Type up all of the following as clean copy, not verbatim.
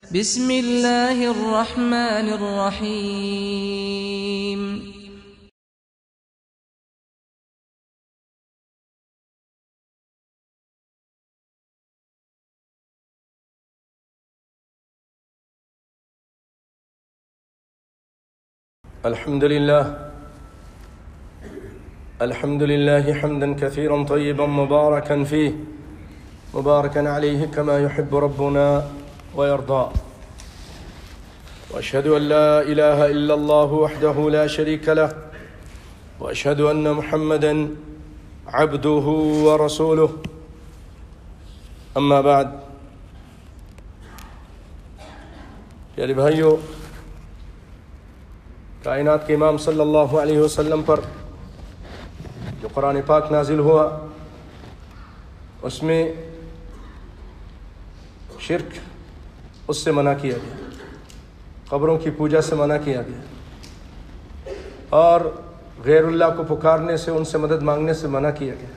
بسم الله الرحمن الرحيم. الحمد لله حمدا كثيرا طيبا مباركا فيه مباركا عليه كما يحب ربنا ويرضى، وأشهد أن لا إله إلا الله وحده لا شريك له، وأشهد أن محمدا عبده ورسوله. أما بعد، پیارے بھائیو، کائنات کے امام صلی اللہ علیہ وسلم پر جو قرآن پاک نازل ہوا، اس میں شرک اس سے منع کیا گیا، قبروں کی پوجا سے منع کیا گیا، اور غیر اللہ کو پکارنے سے، ان سے مدد مانگنے سے منع کیا گیا،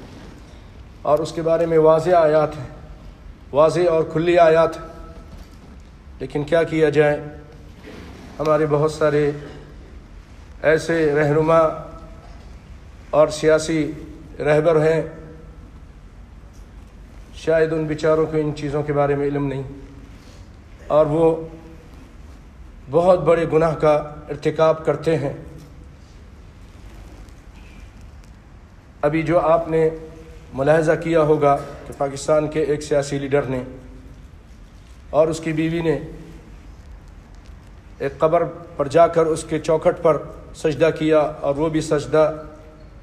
اور اس کے بارے میں واضح آیات ہیں، واضح اور کھلی آیات ہیں۔ لیکن کیا کیا جائے، ہمارے بہت سارے ایسے رہنما اور سیاسی رہبر ہیں، شاید ان بیچاروں کو ان چیزوں کے بارے میں علم نہیں، اور وہ بہت بڑے گناہ کا ارتکاب کرتے ہیں۔ ابھی جو آپ نے ملاحظہ کیا ہوگا کہ پاکستان کے ایک سیاسی لیڈر نے اور اس کی بیوی نے ایک قبر پر جا کر اس کے چوکھٹ پر سجدہ کیا، اور وہ بھی سجدہ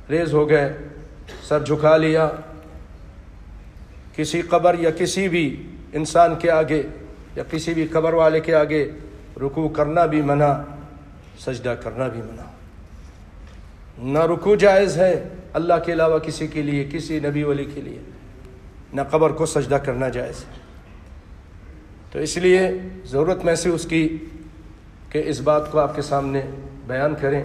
ریز ہو گئے، سر جھکا لیا۔ کسی قبر یا کسی بھی انسان کے آگے یا کسی بھی قبر والے کے آگے رکوع کرنا بھی منع، سجدہ کرنا بھی منع۔ نہ رکوع جائز ہے اللہ کے علاوہ کسی کے لیے، کسی نبی ولی کے لیے، نہ قبر کو سجدہ کرنا جائز ہے۔ تو اس لیے ضرورت محسوس کی کہ اس بات کو آپ کے سامنے بیان کریں۔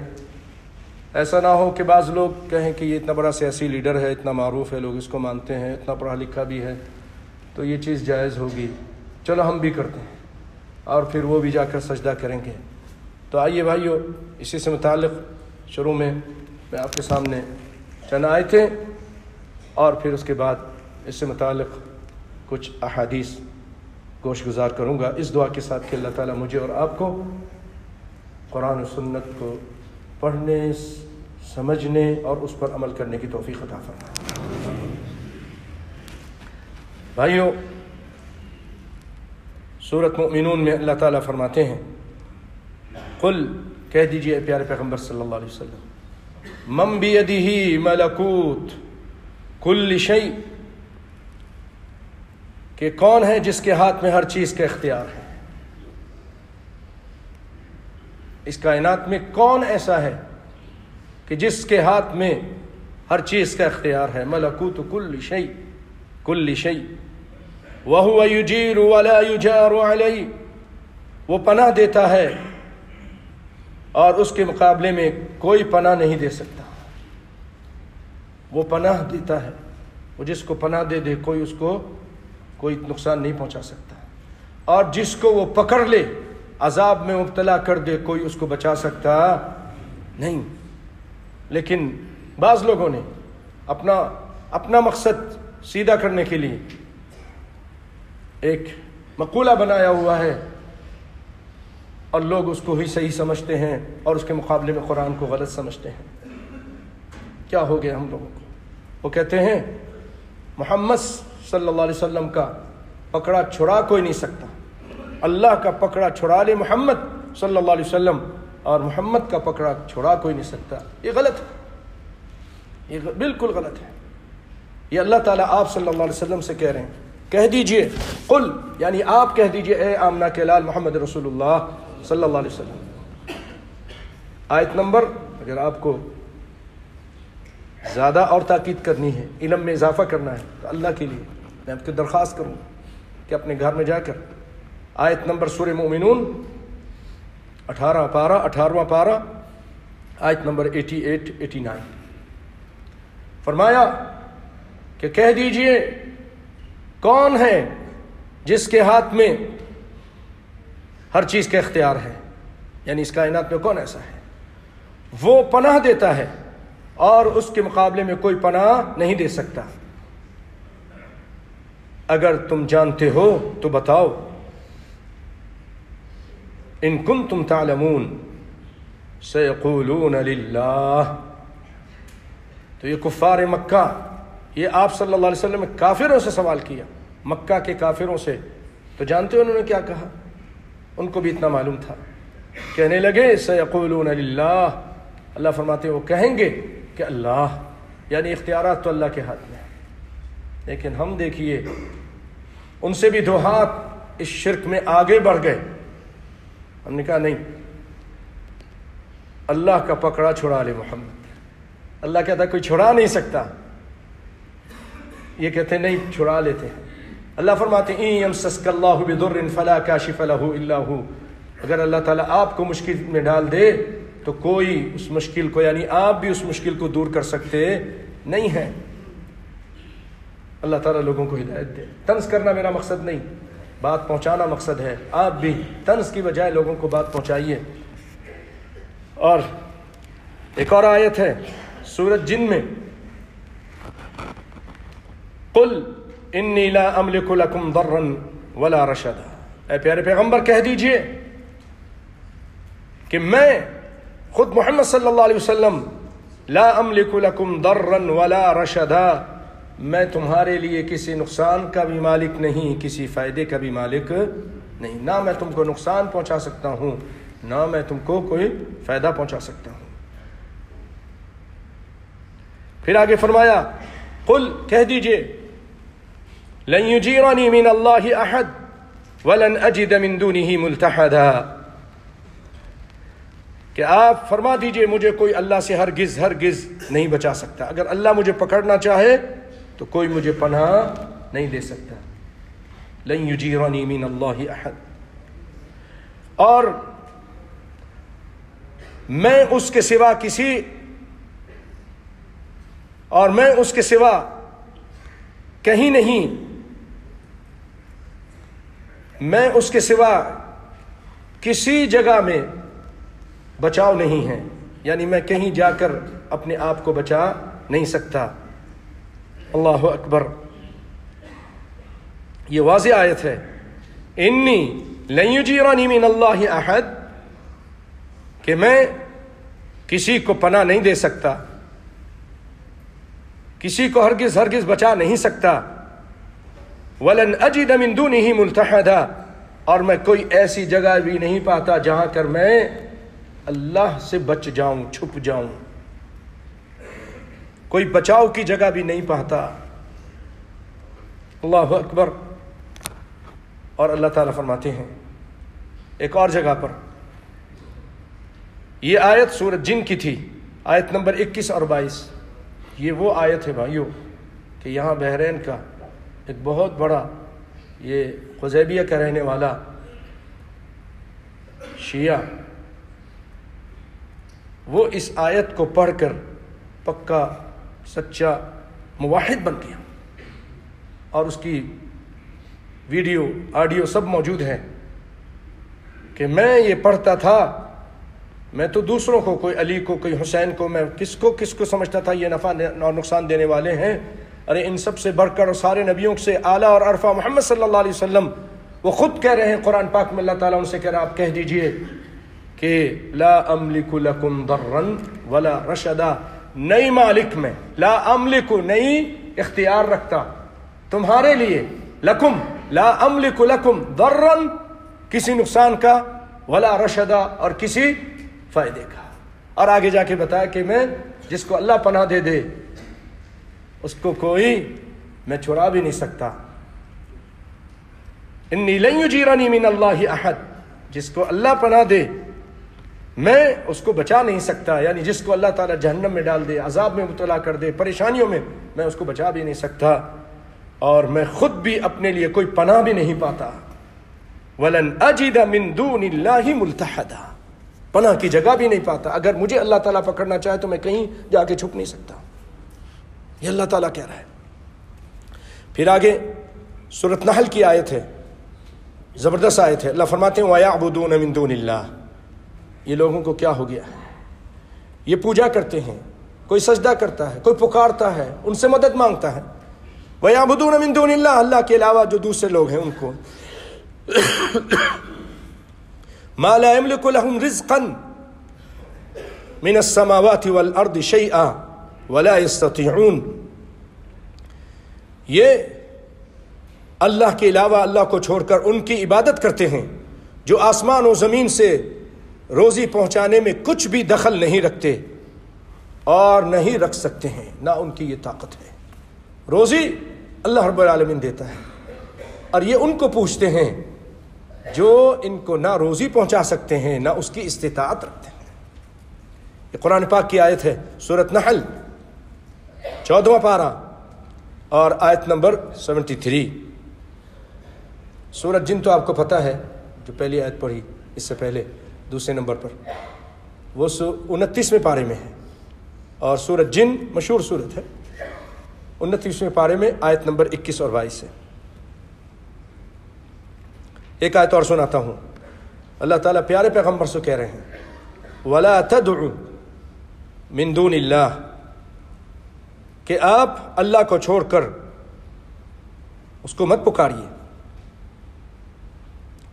ایسا نہ ہو کہ بعض لوگ کہیں کہ یہ اتنا بڑا سیاسی لیڈر ہے، اتنا معروف ہے، لوگ اس کو مانتے ہیں، اتنا پڑھا لکھا بھی ہے، تو یہ چیز جائز ہوگی، چلو ہم بھی کرتے ہیں، اور پھر وہ بھی جا کر سجدہ کریں گے۔ تو آئیے بھائیو، اسی سے متعلق شروع میں آپ کے سامنے چند آیتیں اور پھر اس کے بعد اس سے متعلق کچھ احادیث گوش گزار کروں گا، اس دعا کے ساتھ کہ اللہ تعالیٰ مجھے اور آپ کو قرآن و سنت کو پڑھنے، سمجھنے اور اس پر عمل کرنے کی توفیق عطا فرمائے۔ بھائیو، سورۃ مؤمنون میں اللہ تعالیٰ فرماتے ہیں، قل، کہہ دیجئے پیارے پیغمبر صلی اللہ علیہ وسلم، من بیدہ ملکوت کل شیء، کہ کون ہے جس کے ہاتھ میں ہر چیز کا اختیار ہے۔ اس کائنات میں کون ایسا ہے کہ جس کے ہاتھ میں ہر چیز کا اختیار ہے؟ ملکوت کل شیء، کل شیء، وَهُوَ يُجِيرُ وَلَا يُجَارُ عَلَيْهِ، وہ پناہ دیتا ہے اور اس کے مقابلے میں کوئی پناہ نہیں دے سکتا۔ وہ پناہ دیتا ہے، وہ جس کو پناہ دے دے، کوئی اس کو کوئی نقصان نہیں پہنچا سکتا، اور جس کو وہ پکڑ لے، عذاب میں مبتلا کر دے، کوئی اس کو بچا سکتا نہیں۔ لیکن بعض لوگوں نے اپنا مقصد سیدھا کرنے کے لیے ایک مقولہ بنایا ہوا ہے، اور لوگ اس کو ہی صحیح سمجھتے ہیں اور اس کے مقابلے میں قرآن کو غلط سمجھتے ہیں۔ کیا ہو گیا ہم لوگوں کو؟ وہ کہتے ہیں محمد صلی اللہ علیہ وسلم کا پکڑا چھڑا کوئی نہیں سکتا، اللہ کا پکڑا چھڑا لے محمد صلی اللہ علیہ وسلم، اور محمد کا پکڑا چھڑا کوئی نہیں سکتا۔ یہ غلط ہے، یہ بالکل غلط ہے۔ یہ اللہ تعالیٰ آپ صلی اللہ علیہ وسلم سے کہہ رہے ہیں، کہہ دیجئے، قل، یعنی آپ کہہ دیجئے، اے آمنہ کے لال محمد رسول اللہ صلی اللہ علیہ وسلم۔ آیت نمبر، اگر آپ کو زیادہ اور تاکید کرنی ہے، علم میں اضافہ کرنا ہے، تو اللہ کے لیے میں آپ کو درخواست کروں کہ اپنے گھر میں جا کر آیت نمبر سورہ مومنون 18واں پارہ آیت نمبر 88-89 فرمایا کہ کہہ دیجئے، کون ہے جس کے ہاتھ میں ہر چیز کا اختیار ہے، یعنی اس کائنات میں کون ایسا ہے؟ وہ پناہ دیتا ہے اور اس کے مقابلے میں کوئی پناہ نہیں دے سکتا۔ اگر تم جانتے ہو تو بتاؤ، ان کنتم تعلمون سیقولون للہ۔ تو یہ کفار مکہ، یہ آپ صلی اللہ علیہ وسلم نے کافروں سے سوال کیا، مکہ کے کافروں سے، تو جانتے ہو انہوں نے کیا کہا؟ ان کو بھی اتنا معلوم تھا، کہنے لگے سیقولون للہ، اللہ فرماتے ہیں وہ کہیں گے کہ اللہ، یعنی اختیارات تو اللہ کے ہاتھ میں ہیں۔ لیکن ہم دیکھیے ان سے بھی دو ہاتھ اس شرک میں آگے بڑھ گئے۔ ہم نے کہا نہیں، اللہ کا پکڑا چھڑا لے محمد۔ اللہ کہتا کوئی چھڑا نہیں سکتا، یہ کہتے نہیں چھڑا لیتے ہیں۔ اللہ فرماتے ہیں ان یمسسک اللہ بضر فلا کاشف لہ الا ہو، اگر اللہ تعالیٰ آپ کو مشکل میں ڈال دے تو کوئی اس مشکل کو، یعنی آپ بھی اس مشکل کو دور کر سکتے نہیں ہیں۔ اللہ تعالیٰ لوگوں کو ہدایت دے۔ طنز کرنا میرا مقصد نہیں، بات پہنچانا مقصد ہے۔ آپ بھی طنز کی بجائے لوگوں کو بات پہنچائیے۔ اور ایک اور آیت ہے سورۃ جن میں، قل انی لا املک لکم ضرا ولا رشدا، اے پیارے پیغمبر کہہ دیجئے کہ میں خود محمد صلی اللہ علیہ وسلم لا املک لکم ضرا ولا رشدا، میں تمہارے لیے کسی نقصان کا بھی مالک نہیں، کسی فائدے کا بھی مالک نہیں، نہ میں تم کو نقصان پہنچا سکتا ہوں نہ میں تم کو کوئی فائدہ پہنچا سکتا ہوں۔ پھر آگے فرمایا قل کہہ دیجئے لن یجیرنی من اللہ احد ولن اجد من دونہ ملتحدا، کہ آپ فرما دیجئے مجھے کوئی اللہ سے ہرگز نہیں بچا سکتا، اگر اللہ مجھے پکڑنا چاہے تو کوئی مجھے پناہ نہیں دے سکتا۔ لن یجیرنی من اللہ احد، اور میں اس کے سوا کہیں نہیں، میں اس کے سوا کسی جگہ میں بچاؤ نہیں ہے، یعنی میں کہیں جا کر اپنے آپ کو بچا نہیں سکتا۔ اللہ اکبر، یہ واضح آیت ہے، انی لن یجیرنی من اللہ احد، کہ میں کسی کو پناہ نہیں دے سکتا، کسی کو ہرگز بچا نہیں سکتا، ولن اجد من دونہ ملتحدا، اور میں کوئی ایسی جگہ بھی نہیں پاتا جہاں کر میں اللہ سے بچ جاؤں، چھپ جاؤں، کوئی بچاؤ کی جگہ بھی نہیں پاتا۔ اللہ اکبر۔ اور اللہ تعالیٰ فرماتے ہیں ایک اور جگہ پر، یہ آیت سورۃ جن کی تھی، آیت نمبر 21 اور 22، یہ وہ آیت ہے بھائیوں کہ یہاں بحرین کا ایک بہت بڑا، یہ قزیبیہ کا رہنے والا شیعہ، وہ اس آیت کو پڑھ کر پکا سچا موحد بن گیا، اور اس کی ویڈیو آڈیو سب موجود ہے کہ میں یہ پڑھتا تھا، میں تو دوسروں کو، کوئی علی کو، کوئی حسین کو، میں کس کو سمجھتا تھا یہ نفع اور نقصان دینے والے ہیں، ارے ان سب سے بڑھ کر اور سارے نبیوں سے اعلیٰ اور عرفہ محمد صلی اللہ علیہ وسلم، وہ خود کہہ رہے ہیں قرآن پاک میں، اللہ تعالیٰ ان سے کہہ رہا آپ کہہ دیجئے کہ لا املک لکم ضرا ولا رشدا، نئی مالک میں، لا املک نہیں اختیار رکھتا تمہارے لیے، لکم لا املک لکم ضرا کسی نقصان کا، ولا رشدا اور کسی فائدے کا۔ اور آگے جا کے بتایا کہ میں جس کو اللہ پناہ دے دے اس کو کوئی میں چھڑا بھی نہیں سکتا۔ انی لن یجیرنی من اللہ احد، جس کو اللہ پناہ دے میں اس کو بچا نہیں سکتا، یعنی جس کو اللہ تعالیٰ جہنم میں ڈال دے، عذاب میں مبتلا کر دے، پریشانیوں میں اس کو بچا بھی نہیں سکتا، اور میں خود بھی اپنے لیے کوئی پناہ بھی نہیں پاتا۔ وَلَنْ أَجِدَ مِن دُونِ اللَّهِ مُلْتَحَدًا، پناہ کی جگہ بھی نہیں پاتا، اگر مجھے اللہ تعالیٰ پکڑنا چاہے تو میں کہیں جا کے چھپ نہیں سکتا، یہ اللہ تعالیٰ کہہ رہا ہے۔ پھر آگے سورۃ نحل کی آیت ہے، زبردست آیت ہے. اللہ فرماتے ہیں وَيَعْبُدُونَ مِن دُونِ اللَّهِ. یہ لوگوں کو کیا ہو گیا ہے؟ یہ پوجا کرتے ہیں, کوئی سجدہ کرتا ہے, کوئی پکارتا ہے, ان سے مدد مانگتا ہے. وَيَعْبُدُونَ مِن دُونِ اللَّهِ, اللہ کے علاوہ جو دوسرے لوگ ہیں ان کو مَا لَا يَمْلِكُ لَهُمْ رِزْقًا مِنَ السَّمَاوَاتِ وَالْأَرْضِ شَيْئًا وَلَا يَسْتَطِيعُونَ. یہ اللہ کے علاوہ اللہ کو چھوڑ کر ان کی عبادت کرتے ہیں جو آسمان و زمین سے روزی پہنچانے میں کچھ بھی دخل نہیں رکھتے اور نہیں رکھ سکتے ہیں, نہ ان کی یہ طاقت ہے. روزی اللہ رب العالمین دیتا ہے, اور یہ ان کو پوچھتے ہیں جو ان کو نہ روزی پہنچا سکتے ہیں نہ اس کی استطاعت رکھتے ہیں. یہ قرآن پاک کی آیت ہے, سورۃ نحل 14واں پارہ اور آیت نمبر 73. سورۃ جن تو آپ کو پتہ ہے, جو پہلی آیت پڑھی اس سے پہلے دوسرے نمبر پر, وہ 29ویں پارے میں ہے, اور سورۃ جن مشہور سورت ہے, 29ویں پارے میں آیت نمبر 21 اور 22 ہے. ایک آیت اور سناتا ہوں. اللہ تعالیٰ پیارے پیغمبر سے کہہ رہے ہیں وَلَا تَدْعُ مِن دُونِ اللَّهِ, کہ آپ اللہ کو چھوڑ کر اس کو مت پکاریے.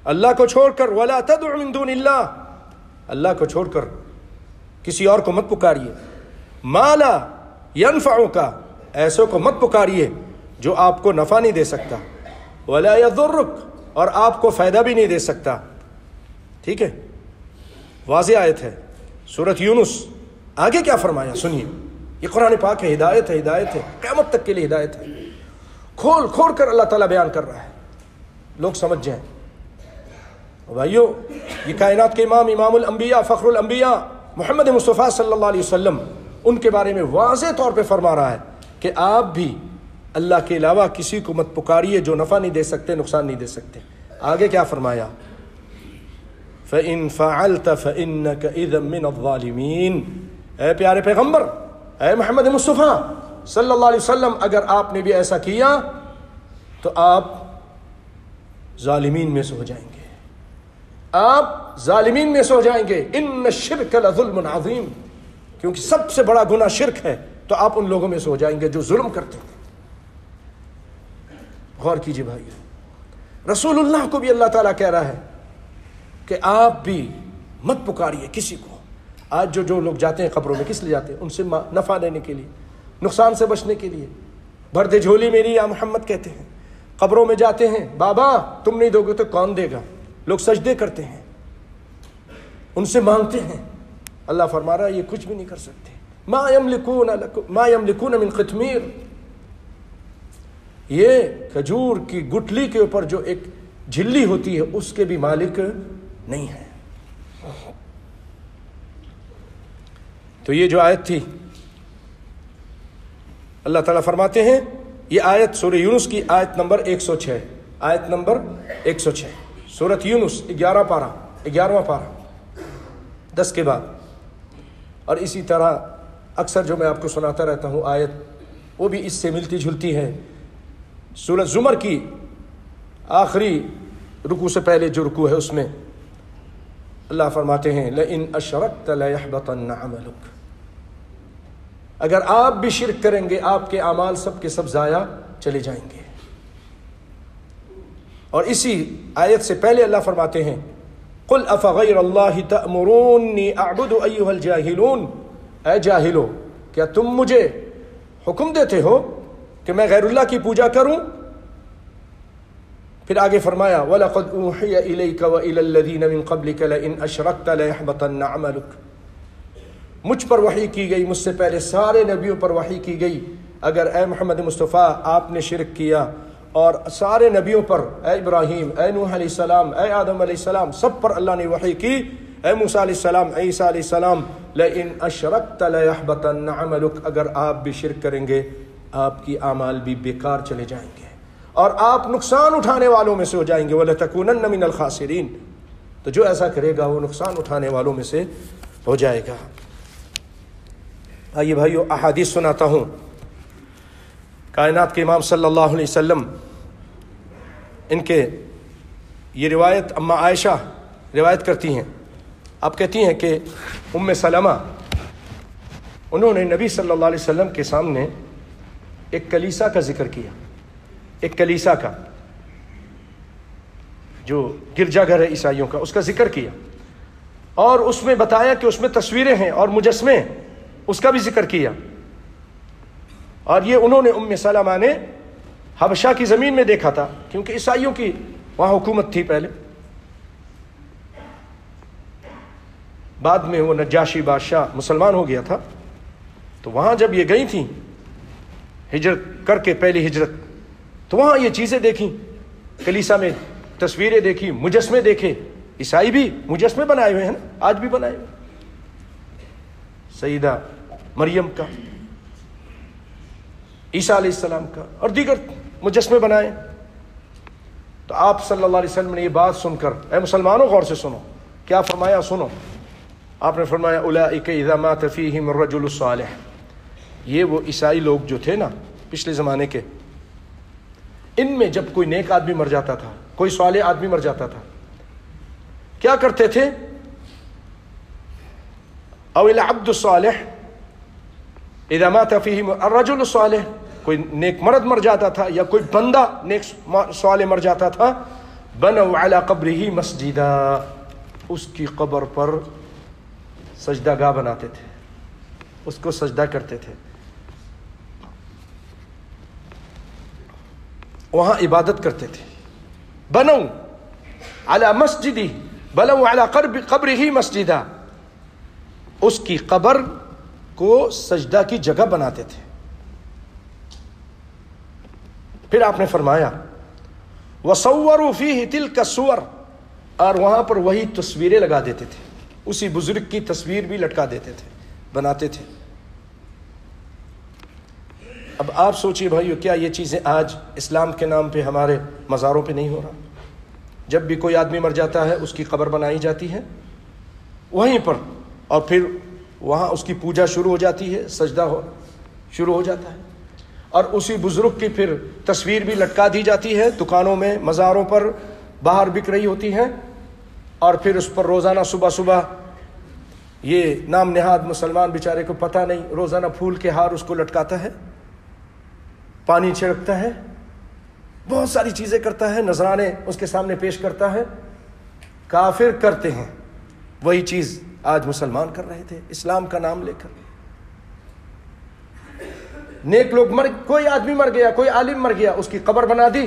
اللہ کو چھوڑ کر وَلَا تَدْعُ مِن دُونِ اللَّهِ, اللہ کو چھوڑ کر کسی اور کو مت پکاریے. مَا لَا يَنْفَعُكَ, ایسوں کو مت پکاریے جو آپ کو نفع نہیں دے سکتا. وَلَا يَضُرُّكَ, اور آپ کو فائدہ بھی نہیں دے سکتا. ٹھیک ہے, واضح آیت ہے. سورۃ یونس آگے کیا فرمایا سنیے. یہ قرآن پاک ہے, ہدایت ہے, ہدایت ہے, قیامت تک کے لیے ہدایت ہے. کھول کھول کر اللہ تعالیٰ بیان کر رہا ہے, لوگ سمجھ جائیں. بھائیو, یہ کائنات کے امام, امام الانبیاء, فخر الانبیاء محمد مصطفیٰ صلی اللہ علیہ وسلم, ان کے بارے میں واضح طور پہ فرما رہا ہے کہ آپ بھی اللہ کے علاوہ کسی کو مت پکاریے جو نفع نہیں دے سکتے, نقصان نہیں دے سکتے. آگے کیا فرمایا؟ فَإِن فَعَلْتَ فَإِنَّكَ إِذًا مِّنَ الظَّالِمِينَ. اے پیارے پیغمبر, اے محمد مصطفیٰ صلی اللہ علیہ وسلم, اگر آپ نے بھی ایسا کیا تو آپ ظالمین میں سے ہو جائیں گے, آپ ظالمین میں سے ہو جائیں گے. ان الشرک لظلم عظیم, کیونکہ سب سے بڑا گناہ شرک ہے, تو آپ ان لوگوں میں سے ہو جائیں گے جو ظلم کرتے ہیں. غور کیجئے بھائی, رسول اللہ کو بھی اللہ تعالیٰ کہہ رہا ہے کہ آپ بھی مت پکاریے کسی کو. آج جو لوگ جاتے ہیں قبروں میں, کس لیے جاتے ہیں؟ ان سے نفع لینے کے لیے, نقصان سے بچنے کے لیے. بھر دے جھولی میری یا محمد کہتے ہیں. قبروں میں جاتے ہیں, بابا تم نہیں دو گے تو کون دے گا. لوگ سجدے کرتے ہیں, ان سے مانگتے ہیں. اللہ فرما رہا ہے یہ کچھ بھی نہیں کر سکتے. ما یملکون من قطمیر, یہ کھجور کی گٹلی کے اوپر جو ایک جھلی ہوتی ہے اس کے بھی مالک نہیں ہے. تو یہ جو آیت تھی, اللہ تعالیٰ فرماتے ہیں, یہ آیت سورہ یونس کی آیت نمبر 106, آیت نمبر 106, سورۃ یونس 11واں پارہ 10 کے بعد. اور اسی طرح اکثر جو میں آپ کو سناتا رہتا ہوں آیت, وہ بھی اس سے ملتی جھلتی ہے. سورۃ زمر کی آخری رکوع سے پہلے جو رکوع ہے اس میں اللہ فرماتے ہیں لئن اشرکت لیحبطن عملک, اگر آپ بھی شرک کریں گے آپ کے اعمال سب کے سب ضائع چلے جائیں گے. اور اسی آیت سے پہلے اللہ فرماتے ہیں قل افغیر اللہ تأمرونی اعبد ایھا الجاہلون, اے جاہلو کیا تم مجھے حکم دیتے ہو کہ میں غیر اللہ کی پوجا کروں؟ پھر آگے فرمایا وَلَقَدْ أُوحِيَ إِلَيْكَ وَإِلَى الَّذِينَ مِن قَبْلِكَ لَئِنْ أَشْرَكْتَ لَيَحْبَطَنَّ عَمَلُكَ. مجھ پر وحی کی گئی, مجھ سے پہلے سارے نبیوں پر وحی کی گئی, اگر اے محمد مصطفیٰ آپ نے شرک کیا, اور سارے نبیوں پر, اے ابراہیم, اے نوح علیہ السلام, اے آدم علیہ السلام, سب پر اللہ نے وحی کی, اے موسیٰ علیہ السلام, عیسیٰ علیہ السلام, لَئِنْ أَشْرَكْتَ لَيَحْبَطَنَّ عَمَلُكَ, اگر آپ بھی شرک کریں گے آپ کی اعمال بھی بیکار چلے جائیں گے اور آپ نقصان اٹھانے والوں میں سے ہو جائیں گے. وَلَتَكُونَنَّ مِنَ الْخَاسِرِينَ, تو جو ایسا کرے گا وہ نقصان اٹھانے والوں میں سے ہو جائے گا. آئیے بھائیو احادیث سناتا ہوں. کائنات کے امام صلی اللہ علیہ وسلم, ان کے یہ روایت اما عائشہ روایت کرتی ہیں. آپ کہتی ہیں کہ ام سلمہ انہوں نے نبی صلی اللہ علیہ وسلم کے سامنے ایک کلیسا کا ذکر کیا, ایک کلیسا کا جو گرجا گھر ہے عیسائیوں کا, اس کا ذکر کیا اور اس میں بتایا کہ اس میں تصویریں ہیں اور مجسمے, اس کا بھی ذکر کیا. اور یہ انہوں نے ام سلمہ نے حبشہ کی زمین میں دیکھا تھا, کیونکہ عیسائیوں کی وہاں حکومت تھی پہلے. بعد میں وہ نجاشی بادشاہ مسلمان ہو گیا تھا, تو وہاں جب یہ گئی تھیں ہجرت کر کے, پہلی ہجرت, تو وہاں یہ چیزیں دیکھیں, کلیسا میں تصویریں دیکھی, مجسمے دیکھے. عیسائی بھی مجسمے بنائے ہوئے ہیں نا, آج بھی بنائے ہوئے, سیدہ مریم کا, عیسیٰ علیہ السلام کا, اور دیگر مجسمے بنائے. تو آپ صلی اللہ علیہ وسلم نے یہ بات سن کر, اے مسلمانوں غور سے سنو, کیا فرمایا سنو. آپ نے فرمایا اولئک اذا مات فیہم الرجل الصالح, یہ وہ عیسائی لوگ جو تھے نا پچھلے زمانے کے, ان میں جب کوئی نیک آدمی مر جاتا تھا, کوئی صالح آدمی مر جاتا تھا, کیا کرتے تھے؟ او العبد الصالح اذا مات فیہم الرجل الصالح, کوئی نیک مرد مر جاتا تھا یا کوئی بندہ نیک صالح مر جاتا تھا, بنوا علی قبرہ مسجدا, اس کی قبر پر سجدہ گاہ بناتے تھے, اس کو سجدہ کرتے تھے, وہاں عبادت کرتے تھے. بنو علی مسجدی, بنو علی قبرہ مسجدا, اس کی قبر کو سجدہ کی جگہ بناتے تھے. پھر آپ نے فرمایا وصوروا فیہ تلک الصور, اور وہاں پر وہی تصویریں لگا دیتے تھے, اسی بزرگ کی تصویر بھی لٹکا دیتے تھے, بناتے تھے. اب آپ سوچئے بھائیو, کیا یہ چیزیں آج اسلام کے نام پہ ہمارے مزاروں پہ نہیں ہو رہا؟ جب بھی کوئی آدمی مر جاتا ہے اس کی قبر بنائی جاتی ہے وہیں پر, اور پھر وہاں اس کی پوجا شروع ہو جاتی ہے, سجدہ شروع ہو جاتا ہے, اور اسی بزرگ کی پھر تصویر بھی لٹکا دی جاتی ہے, دکانوں میں مزاروں پر باہر بک رہی ہوتی ہے, اور پھر اس پر روزانہ صبح صبح یہ نام نہاد مسلمان بیچارے کو پتہ نہیں, روزانہ پھول کے ہار اس کو لٹکاتا ہے, پانی چھڑکتا ہے, بہت ساری چیزیں کرتا ہے, نذرانے اس کے سامنے پیش کرتا ہے. کافر کرتے ہیں وہی چیز آج مسلمان کر رہے تھے اسلام کا نام لے کر. نیک لوگ کوئی آدمی مر گیا, کوئی عالم مر گیا, اس کی قبر بنا دی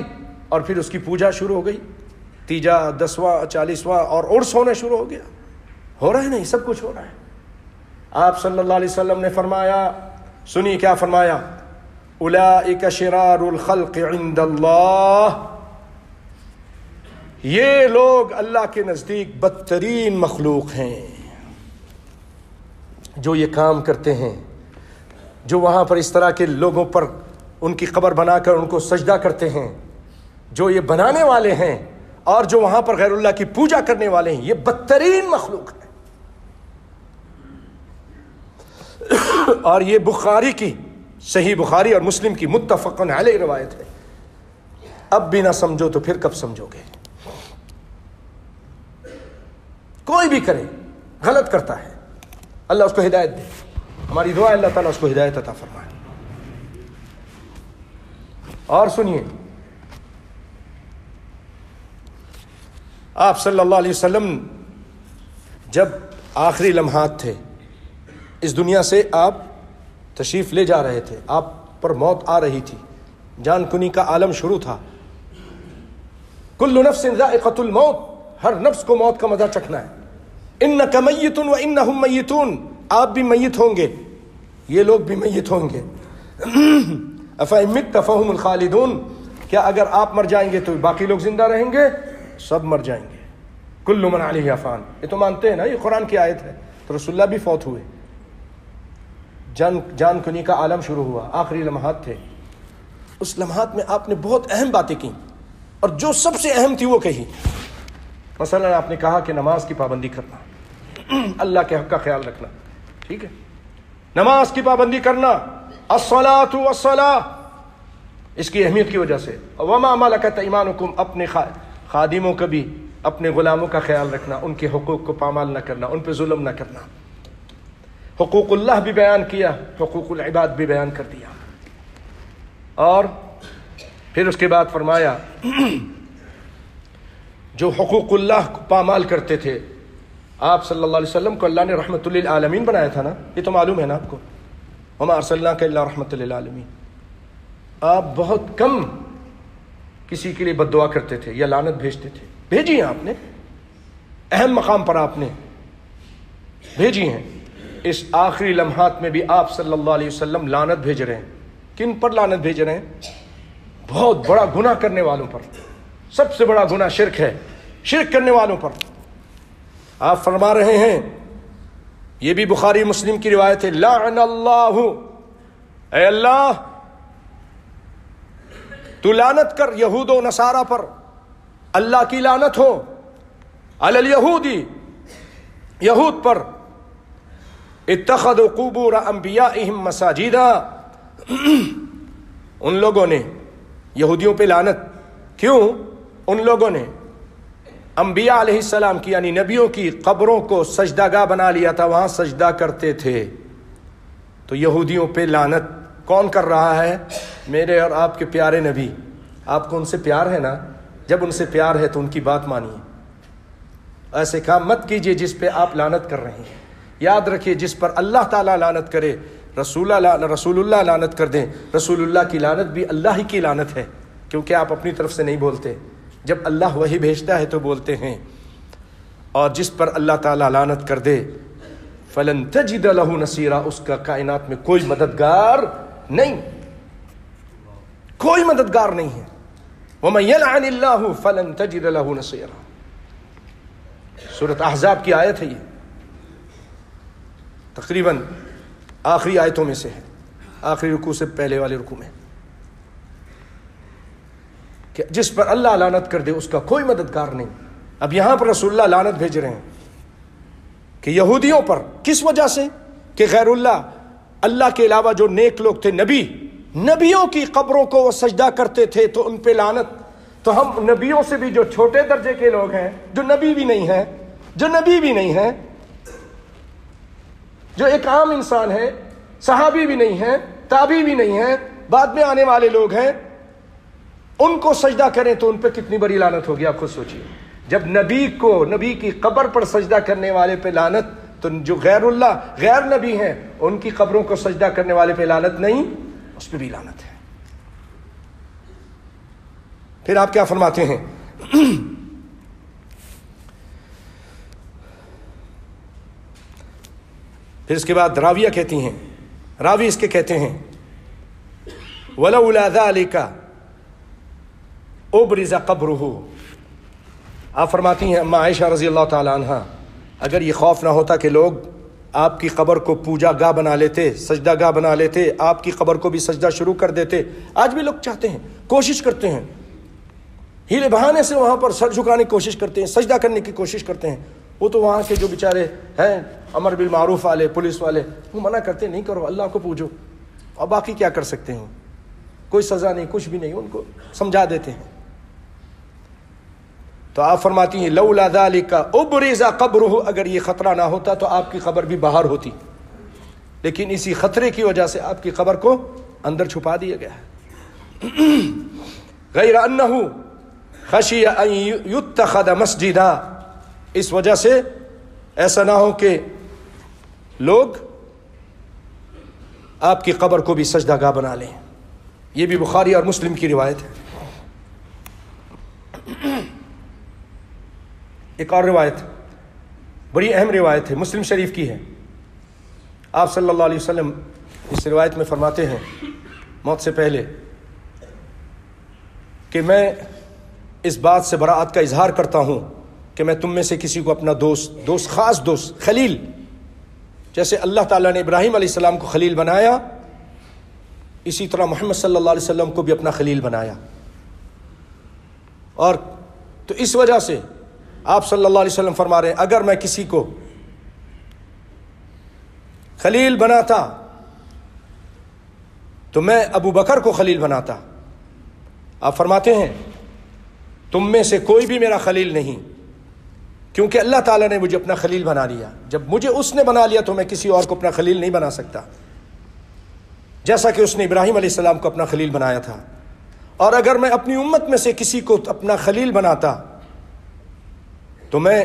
اور پھر اس کی پوجا شروع ہو گئی, تیجا 10واں 40واں اور عرس ہونے شروع ہو گیا. ہو رہا ہے نہیں, سب کچھ ہو رہا ہے. آپ صلی اللہ علیہ وسلم نے فرمایا, سنیے کیا فرمایا, اولئک شرار الخلق عند اللہ, یہ لوگ اللہ کے نزدیک بدترین مخلوق ہیں جو یہ کام کرتے ہیں, جو وہاں پر اس طرح کے لوگوں پر ان کی قبر بنا کر ان کو سجدہ کرتے ہیں, جو یہ بنانے والے ہیں اور جو وہاں پر غیر اللہ کی پوجا کرنے والے ہیں, یہ بدترین مخلوق ہیں. اور یہ بخاری کی, صحیح بخاری اور مسلم کی متفقن علیہ روایت ہے. اب بھی نہ سمجھو تو پھر کب سمجھو گے؟ کوئی بھی کرے غلط کرتا ہے, اللہ اس کو ہدایت دے. ہماری دعا ہے اللہ تعالیٰ اس کو ہدایت عطا فرمائے. اور سنیے, آپ صلی اللہ علیہ وسلم جب آخری لمحات تھے اس دنیا سے, آپ تشریف لے جا رہے تھے, آپ پر موت آ رہی تھی, جان کنی کا عالم شروع تھا. کل نفس ذائقۃ الموت, ہر نفس کو موت کا مزہ چکھنا ہے. انک میت و انہم میتون, آپ بھی میت ہوں گے, یہ لوگ بھی میت ہوں گے. افإن مت فهم الخالدون, کیا اگر آپ مر جائیں گے تو باقی لوگ زندہ رہیں گے؟ سب مر جائیں گے. کل من علیہ فان, یہ تو مانتے ہیں نا, یہ قرآن کی آیت ہے. تو رسول اللہ بھی فوت ہوئے, جان کنی کا عالم شروع ہوا, آخری لمحات تھے. اس لمحات میں آپ نے بہت اہم باتیں کی, اور جو سب سے اہم تھی وہ کہی. مثلا آپ نے کہا کہ نماز کی پابندی کرنا, اللہ کے حق کا خیال رکھنا, ٹھیک ہے, نماز کی پابندی کرنا, الصلاۃ والصلاۃ, اس کی اہمیت کی وجہ سے. وما ملکت ایمانکم, اپنے خادموں کا بھی اپنے غلاموں کا خیال رکھنا، ان کے حقوق کو پامال نہ کرنا، ان پہ ظلم نہ کرنا. حقوق اللہ بھی بیان کیا، حقوق العباد بھی بیان کر دیا. اور پھر اس کے بعد فرمایا جو حقوق اللہ کو پامال کرتے تھے، آپ صلی اللہ علیہ وسلم کو اللہ نے رحمت للعالمین بنایا تھا نا، یہ تو معلوم ہے نا آپ کو. وما ارسلناک الا رحمت للعالمین. آپ بہت کم کسی کے لیے بد دعا کرتے تھے یا لعنت بھیجتے تھے. بھیجی ہیں آپ نے، اہم مقام پر آپ نے بھیجی ہیں. اس آخری لمحات میں بھی آپ صلی اللہ علیہ وسلم لعنت بھیج رہے ہیں. کن پر لعنت بھیج رہے ہیں؟ بہت بڑا گناہ کرنے والوں پر. سب سے بڑا گناہ شرک ہے، شرک کرنے والوں پر. آپ فرما رہے ہیں، یہ بھی بخاری مسلم کی روایت ہے، لعن اللہ، اے اللہ تو لعنت کر یہود و نصارہ پر، اللہ کی لعنت ہو، علی الیہودی، یہود پر، اتخذوا قبور انبیائہم مساجدا، ان لوگوں نے، یہودیوں پہ لعنت. کیوں؟ ان لوگوں نے انبیاء علیہ السلام کی یعنی نبیوں کی قبروں کو سجدہ گاہ بنا لیا تھا، وہاں سجدہ کرتے تھے. تو یہودیوں پہ لعنت کون کر رہا ہے؟ میرے اور آپ کے پیارے نبی. آپ کو ان سے پیار ہے نا، جب ان سے پیار ہے تو ان کی بات مانیے. ایسے کام مت کیجئے جس پہ آپ لعنت کر رہے ہیں. یاد رکھیے جس پر اللہ تعالیٰ لعنت کرے، رسول اللہ لعنت کر دیں، رسول اللہ کی لعنت بھی اللہ ہی کی لعنت ہے، کیونکہ آپ اپنی طرف سے نہیں بولتے. جب اللہ وحی بھیجتا ہے تو بولتے ہیں. اور جس پر اللہ تعالیٰ لعنت کر دے فلن تجد له نصیرا، اس کا کائنات میں کوئی مددگار نہیں، کوئی مددگار نہیں ہے. ومن يلعن اللہ فلن تجد له نصیرا. سورۃ احزاب کی آیت ہے، یہ تقریباً آخری آیتوں میں سے ہے، آخری رکوع سے پہلے والے رکوع میں، کہ جس پر اللہ لعنت کر دے اس کا کوئی مددگار نہیں. اب یہاں پر رسول اللہ لعنت بھیج رہے ہیں کہ یہودیوں پر. کس وجہ سے؟ کہ غیر اللہ کے علاوہ جو نیک لوگ تھے، نبیوں کی قبروں کو وہ سجدہ کرتے تھے تو ان پہ لعنت. تو ہم نبیوں سے بھی جو چھوٹے درجے کے لوگ ہیں، جو نبی بھی نہیں ہیں، جو ایک عام انسان ہے، صحابی بھی نہیں ہے، تابعی بھی نہیں ہے، بعد میں آنے والے لوگ ہیں، ان کو سجدہ کریں تو ان پہ کتنی بڑی لعنت ہوگی. آپ خود سوچیے. جب نبی کی قبر پر سجدہ کرنے والے پہ لعنت، تو جو غیر نبی ہیں ان کی قبروں کو سجدہ کرنے والے پہ لعنت نہیں، اس پہ بھی لعنت ہے. پھر آپ کیا فرماتے ہیں؟ پھر اس کے بعد راویہ کہتی ہیں، راوی اس کے کہتے ہیں وَلَوْلَا ذَلِكَ ابرز قبرہ. آپ فرماتی ہیں اما عائشہ رضی اللہ تعالی عنہ، اگر یہ خوف نہ ہوتا کہ لوگ آپ کی قبر کو پوجا گاہ بنا لیتے، سجدہ گاہ بنا لیتے، آپ کی قبر کو بھی سجدہ شروع کر دیتے. آج بھی لوگ چاہتے ہیں، کوشش کرتے ہیں، ہیلے بہانے سے وہاں پر سر جھکانے کی کوشش کرتے ہیں، سجدہ کرنے کی کوشش کرتے ہیں. وہ تو وہاں کے جو بیچارے ہیں امر بالمعروف والے، پولیس والے، وہ منع کرتے ہیں نہیں کرو، اللہ کو پوجو. اور باقی کیا کر سکتے ہیں؟ کوئی سزا نہیں، کچھ بھی نہیں، ان کو سمجھا دیتے ہیں. تو آپ فرماتی ہیں لولا ذالک ابرز قبرہ، اگر یہ خطرہ نہ ہوتا تو آپ کی قبر بھی باہر ہوتی، لیکن اسی خطرے کی وجہ سے آپ کی قبر کو اندر چھپا دیا گیا ہے. غیر انہ خشی ان یتخذ مسجدا، اس وجہ سے ایسا نہ ہو کہ لوگ آپ کی قبر کو بھی سجدہ گاہ بنا لیں. یہ بھی بخاری اور مسلم کی روایت ہے. ایک اور روایت بڑی اہم روایت ہے، مسلم شریف کی ہے. آپ صلی اللہ علیہ وسلم اس روایت میں فرماتے ہیں موت سے پہلے کہ میں اس بات سے براعت کا اظہار کرتا ہوں کہ میں تم میں سے کسی کو اپنا دوست خاص دوست، خلیل، جیسے اللہ تعالیٰ نے ابراہیم علیہ السلام کو خلیل بنایا، اسی طرح محمد صلی اللہ علیہ وسلم کو بھی اپنا خلیل بنایا. اور تو اس وجہ سے آپ صلی اللہ علیہ وسلم فرما رہے ہیں اگر میں کسی کو خلیل بناتا تو میں ابو بکر کو خلیل بناتا. آپ فرماتے ہیں تم میں سے کوئی بھی میرا خلیل نہیں کیونکہ اللہ تعالیٰ نے مجھے اپنا خلیل بنا لیا. جب مجھے اس نے بنا لیا تو میں کسی اور کو اپنا خلیل نہیں بنا سکتا، جیسا کہ اس نے ابراہیم علیہ السلام کو اپنا خلیل بنایا تھا. اور اگر میں اپنی امت میں سے کسی کو اپنا خلیل بناتا تو میں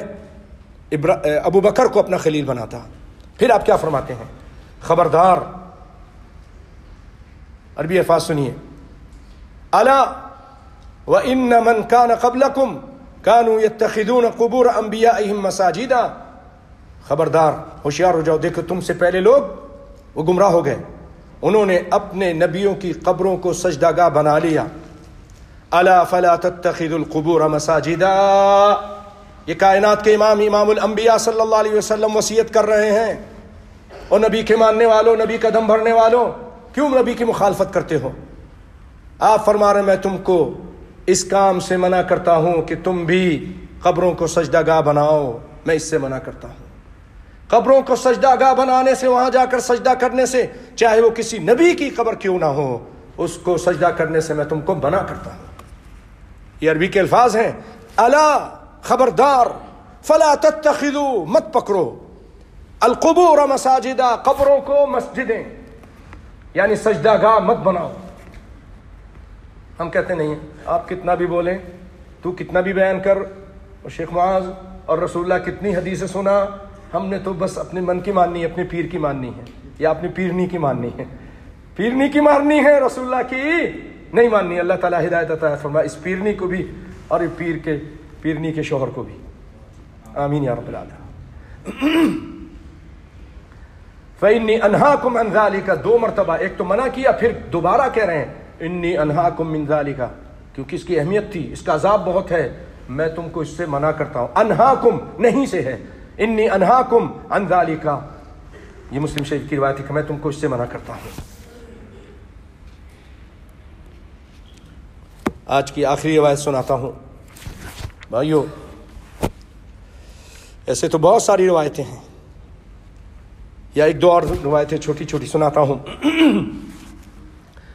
ابو بکر کو اپنا خلیل بناتا. پھر آپ کیا فرماتے ہیں؟ خبردار، عربی الفاظ سنیے. الا وان من كان قبلكم كانوا يتخذون قبور انبيائهم مساجدا. خبردار، ہوشیار ہو جاؤ. دیکھو تم سے پہلے لوگ وہ گمراہ ہو گئے، انہوں نے اپنے نبیوں کی قبروں کو سجدہ گاہ بنا لیا. الا فلا تتخذوا القبور مساجدا. یہ کائنات کے امام الانبیاء صلی اللہ علیہ وسلم وصیت کر رہے ہیں. اور نبی کے ماننے والوں، نبی کا دم بھرنے والوں، کیوں نبی کی مخالفت کرتے ہو؟ آپ فرما رہے میں تم کو اس کام سے منع کرتا ہوں کہ تم بھی قبروں کو سجدہ گاہ بناؤ. میں اس سے منع کرتا ہوں. قبروں کو سجدہ گاہ بنانے سے، وہاں جا کر سجدہ کرنے سے، چاہے وہ کسی نبی کی قبر کیوں نہ ہو، اس کو سجدہ کرنے سے میں تم کو منع کرتا ہوں. یہ عربی کے الفاظ ہیں. الا، خبردار، فلا تتخذوا، مت پکڑو، القبور مساجدا، قبروں کو مسجدیں یعنی سجدہ گاہ مت بناؤ. ہم کہتے نہیں ہیں، آپ کتنا بھی بولیں، تو کتنا بھی بیان کر، اور شیخ معاذ اور رسول اللہ کتنی حدیثیں سنا، ہم نے تو بس اپنے من کی ماننی ہے، اپنے پیر کی ماننی ہے، یا اپنی پیرنی کی ماننی ہے. پیرنی کی ماننی ہے، رسول اللہ کی نہیں ماننی. اللہ تعالیٰ ہدایت عطا فرمائے اس پیرنی کو بھی اور پیرنی کے شوہر کو بھی. آمین یا رب العالمین. فإني أنهاكم عن ذلك، 2 مرتبہ، ایک تو منع کیا، پھر دوبارہ کہہ رہے ہیں انی انہاکم من ذالک، کیونکہ اس کی اہمیت تھی، اس کا عذاب بہت ہے. میں تم کو اس سے منع کرتا ہوں. انہاکم نہیں سے ہے، انی انہاکم عن ذالک، یہ مسلم شریف کی روایت ہے کہ میں تم کو اس سے منع کرتا ہوں. آج کی آخری روایت سناتا ہوں بھائیو. ایسے تو بہت ساری روایتیں ہیں، یا 1-2 اور روایتیں چھوٹی چھوٹی سناتا ہوں.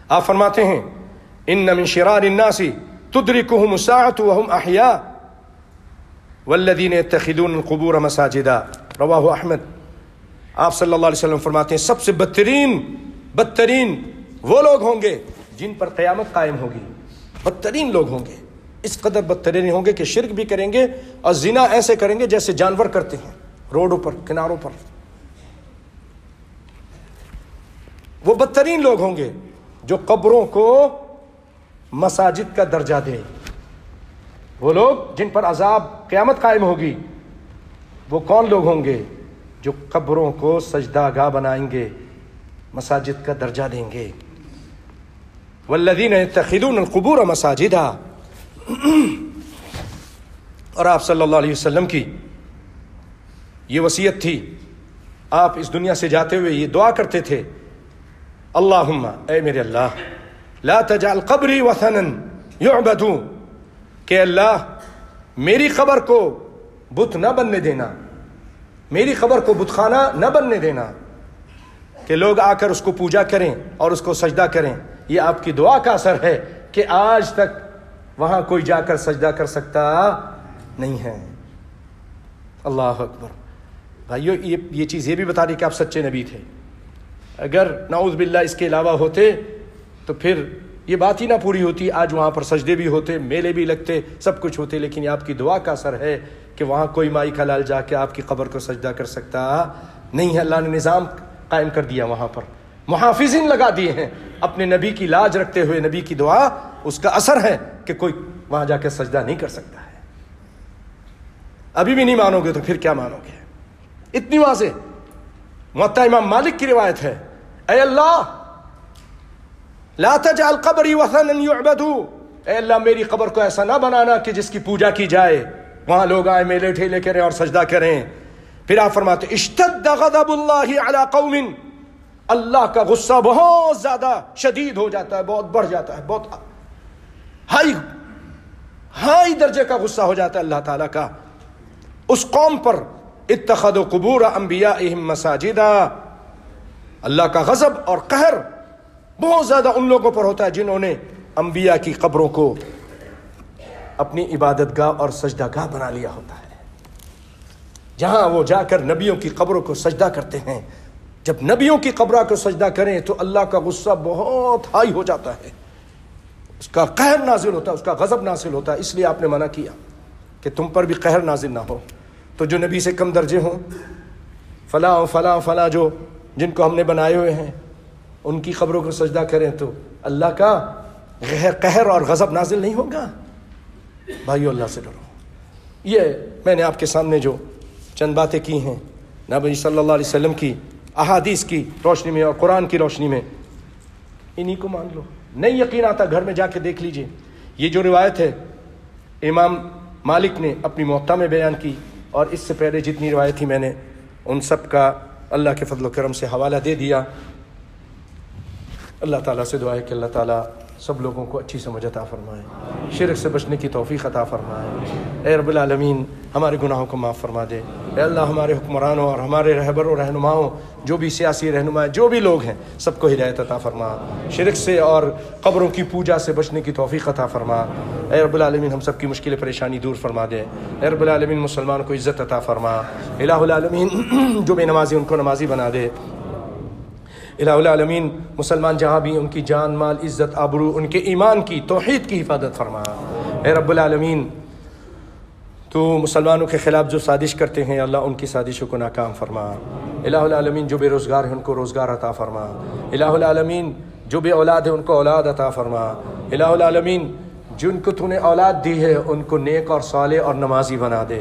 آپ فرماتے ہیں ان من شرار الناس تدركهم الساعة وهم احياء والذين يتخذون القبور مساجدا. رواہ احمد. آپ صلی اللہ علیہ وسلم فرماتے ہیں سب سے بدترین وہ لوگ ہوں گے جن پر قیامت قائم ہوگی. بدترین لوگ ہوں گے، اس قدر بدترین ہوں گے کہ شرک بھی کریں گے اور زنا ایسے کریں گے جیسے جانور کرتے ہیں روڈوں پر، کناروں پر. وہ بدترین لوگ ہوں گے جو قبروں کو مساجد کا درجہ دے. وہ لوگ جن پر عذاب قیامت قائم ہوگی، وہ کون لوگ ہوں گے؟ جو قبروں کو سجدہ گاہ بنائیں گے، مساجد کا درجہ دیں گے. والذین یتخذون القبور مساجدا. اور آپ صلی اللہ علیہ وسلم کی یہ وصیت تھی. آپ اس دنیا سے جاتے ہوئے یہ دعا کرتے تھے، اللہم، اے میرے اللہ، لا تجعل قبری وثنا یعبد، کہ اللہ میری قبر کو بت نہ بننے دینا، میری قبر کو بت خانہ نہ بننے دینا کہ لوگ آ کر اس کو پوجا کریں اور اس کو سجدہ کریں. یہ آپ کی دعا کا اثر ہے کہ آج تک وہاں کوئی جا کر سجدہ کر سکتا نہیں ہے. اللہ اکبر. بھائیو یہ چیز یہ بھی بتا رہی کہ آپ سچے نبی تھے. اگر نعوذ باللہ اس کے علاوہ ہوتے تو پھر یہ بات ہی نہ پوری ہوتی. آج وہاں پر سجدے بھی ہوتے، میلے بھی لگتے، سب کچھ ہوتے، لیکن یہ آپ کی دعا کا اثر ہے کہ وہاں کوئی مائی کا لال جا کے آپ کی قبر کو سجدہ کر سکتا نہیں ہے. اللہ نے نظام قائم کر دیا، وہاں پر محافظین لگا دیے ہیں اپنے نبی کی لاج رکھتے ہوئے. نبی کی دعا اس کا اثر ہے کہ کوئی وہاں جا کے سجدہ نہیں کر سکتا ہے. ابھی بھی نہیں مانو گے تو پھر کیا مانو گے؟ اتنی واضح. موطا امام مالک کی روایت ہے، اے اللہ لا تجعل قبری وثنا یعبد، اے اللہ میری قبر کو ایسا نہ بنانا کہ جس کی پوجا کی جائے، وہاں لوگ آئے میلے ٹھیلے کریں اور سجدہ کریں. پھر آپ فرماتے اشتد غضب اللہ علی قوم، اللہ کا غصہ بہت زیادہ شدید ہو جاتا ہے، بہت بڑھ جاتا ہے، بہت ہائی درجے کا غصہ ہو جاتا ہے اللہ تعالیٰ کا اس قوم پر. اتخذوا قبور انبیائہم مساجدا، اللہ کا غضب اور قہر بہت زیادہ ان لوگوں پر ہوتا ہے جنہوں نے انبیاء کی قبروں کو اپنی عبادت گاہ اور سجدہ گاہ بنا لیا ہوتا ہے. جہاں وہ جا کر نبیوں کی قبروں کو سجدہ کرتے ہیں. جب نبیوں کی قبروں کو سجدہ کریں تو اللہ کا غصہ بہت ہائی ہو جاتا ہے، اس کا قہر نازل ہوتا ہے، اس کا غضب نازل ہوتا ہے. اس لیے آپ نے منع کیا کہ تم پر بھی قہر نازل نہ ہو. تو جو نبی سے کم درجے ہوں، فلاں فلاں فلاں جو جن کو ہم نے بنائے ہوئے ہیں، ان کی قبروں کو سجدہ کریں تو اللہ کا قہر اور غضب نازل نہیں ہوگا. بھائیو، اللہ سے ڈرو. یہ میں نے آپ کے سامنے جو چند باتیں کی ہیں نبی صلی اللہ علیہ وسلم کی احادیث کی روشنی میں اور قرآن کی روشنی میں، انہی کو مان لو. نہیں یقین آتا گھر میں جا کے دیکھ لیجئے. یہ جو روایت ہے امام مالک نے اپنی موطا میں بیان کی، اور اس سے پہلے جتنی روایت تھی میں نے ان سب کا اللہ کے فضل و کرم سے حوالہ دے دیا. اللہ تعالیٰ سے دعا ہے کہ اللہ تعالیٰ سب لوگوں کو اچھی سمجھ عطا فرمائے، شرک سے بچنے کی توفیق عطا فرمائے. اے رب العالمین ہمارے گناہوں کو معاف فرما دے. اے اللہ ہمارے حکمرانوں اور ہمارے رہبر و رہنماؤں، جو بھی سیاسی رہنما جو بھی لوگ ہیں، سب کو ہدایت عطا فرما. شرک سے اور قبروں کی پوجا سے بچنے کی توفیق عطا فرما. اے رب العالمین ہم سب کی مشکل پریشانی دور فرما دے. اے رب العالمین مسلمانوں کو عزت عطا فرما. الہ العالمین جو بے نمازی ان کو نمازی بنا دے. الہ العالمین مسلمان جہاں بھی ان کی جان مال عزت آبرو ان کے ایمان کی توحید کی حفاظت فرما. اے رب العالمین تو مسلمانوں کے خلاف جو سازش کرتے ہیں اللہ ان کی سازشوں کو ناکام فرما. الہ العالمین جو بے روزگار ہیں ان کو روزگار عطا فرما. الہ العالمین جو بے اولاد ہیں ان کو اولاد عطا فرما. الہ العالمین جن کو تو نے اولاد دی ہے ان کو نیک اور صالح اور نمازی بنا دے.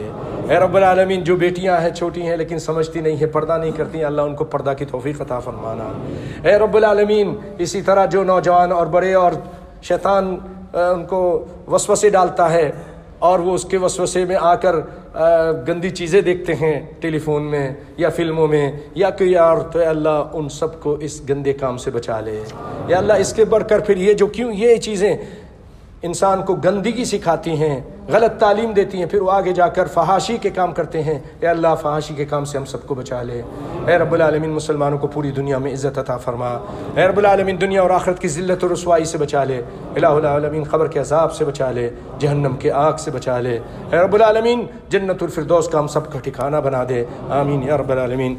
اے رب العالمین جو بیٹیاں ہیں چھوٹی ہیں لیکن سمجھتی نہیں ہے، پردہ نہیں کرتی ہیں، اللہ ان کو پردہ کی توفیق عطا فرمانا. اے رب العالمین اسی طرح جو نوجوان اور بڑے اور شیطان ان کو وسوسے ڈالتا ہے اور وہ اس کے وسوسے میں آ کر گندی چیزیں دیکھتے ہیں ٹیلی فون میں یا فلموں میں یا کوئی اور، تو اے اللہ ان سب کو اس گندے کام سے بچا لے. یا اللہ اس کے بڑھ کر پھر یہ جو کیوں یہ چیزیں انسان کو گندگی سکھاتی ہیں، غلط تعلیم دیتی ہیں، پھر وہ آگے جا کر فحاشی کے کام کرتے ہیں. اے اللہ فحاشی کے کام سے ہم سب کو بچا لے. اے رب العالمین مسلمانوں کو پوری دنیا میں عزت عطا فرما. اے رب العالمین دنیا اور آخرت کی ذلت و رسوائی سے بچا لے. الہ العالمین قبر کے عذاب سے بچا لے، جہنم کے آگ سے بچا لے. اے رب العالمین جنت الفردوس کا ہم سب کا ٹھکانہ بنا دے. آمین یا رب العالمین.